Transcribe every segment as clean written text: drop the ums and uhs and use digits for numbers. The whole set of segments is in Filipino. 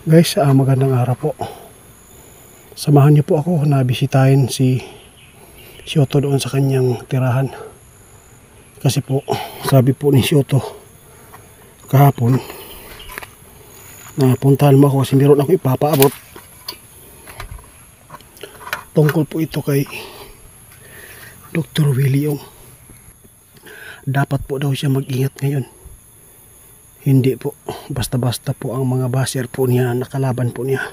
Guys, magandang araw po. Samahan niyo po ako na bisitahin si Shoto doon sa kanyang tirahan. Kasi po, sabi po ni Shoto kahapon na puntahan mo ako kasi meron ako ipapaabot. Tungkol po ito kay Dr. Willie. Dapat po daw siya mag-ingat ngayon. Hindi po basta-basta po ang mga basher po niya, nakalaban po niya.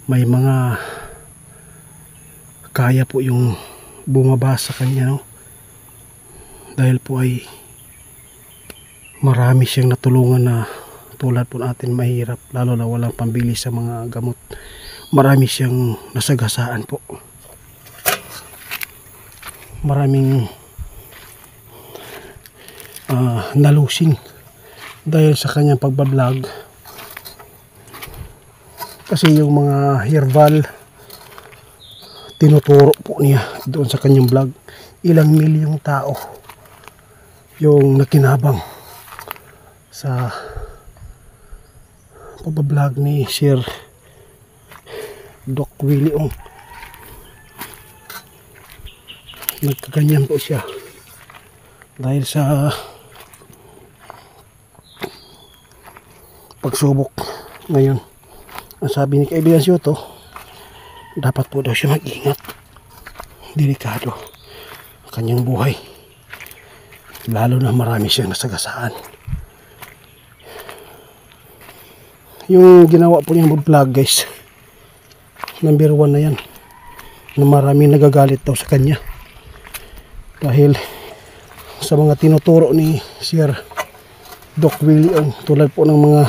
May mga kaya po yung bumaba sa kanya, no? Dahil po ay marami siyang natulungan na tulad po natin mahirap, lalo na walang pambili sa mga gamot. Marami siyang nasagasaan po. Maraming nalusing dahil sa kanyang pagbablog, kasi yung mga herbal tinuturo po niya doon sa kanyang vlog. Ilang milyong tao yung nakinabang sa pagbablog ni Sir Doc Willie. Nagkaganyan po siya dahil sa pagsubok ngayon. Ang sabi ni kaibigan Shoto, dapat po daw siya mag-ingat. Delikado ang kanyang buhay, lalo na marami siyang nasagasaan. Yung ginawa po niyang vlog, guys, number 1 na yan, na maraming nagagalit daw sa kanya dahil sa mga tinuturo ni Sir Doc Willie, tulad po ng mga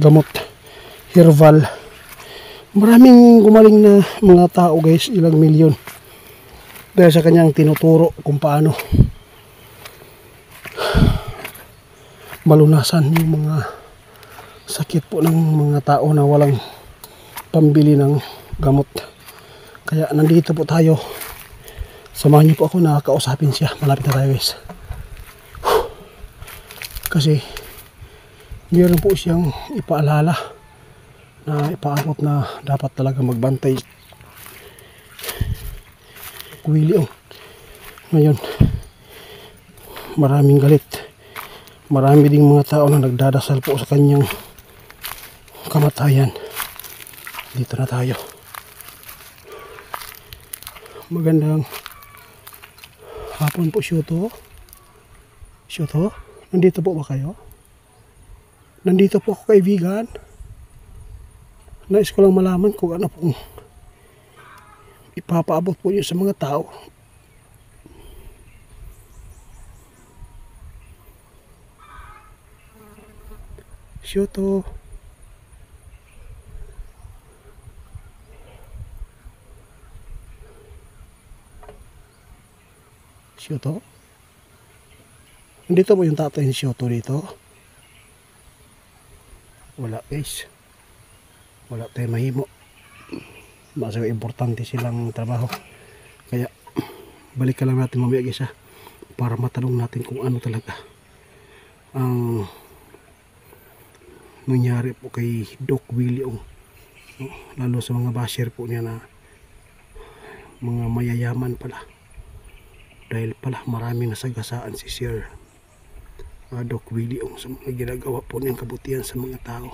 gamot herbal. Maraming gumaling na mga tao, guys, ilang milyon, dahil sa kanyang tinuturo kung paano malunasan yung mga sakit po ng mga tao na walang pambili ng gamot. Kaya nandito po tayo, samahan niyo po ako na kausapin siya. Malapit na tayo, guys, kasi meron po siyang ipaalala na ipaabot na dapat talaga magbantay Willie. Ngayon maraming galit, marami ding mga tao na nagdadasal po sa kanyang kamatayan. Dito na tayo. Magandang hapon po, Shoto. Shoto, nandito po ba kayo? Nandito po ako, kaibigan. Nais ko lang malaman kung ano pong ipapaabot po niyo sa mga tao. Shoto. Shoto. Nandito po yung tatay ni Shoto dito. Wala, guys, wala tayong mahimo. Maso importante silang trabaho, kaya balikan lang natin mamaya, guys, para matanong natin kung ano talaga ang nangyari po kay Doc Willie, lalo sa mga basher po niya na mga mayayaman pala, dahil pala maraming nasagasaan si Sir Doc Willie sa mga ginagawa po niyang kabutihan sa mga tao.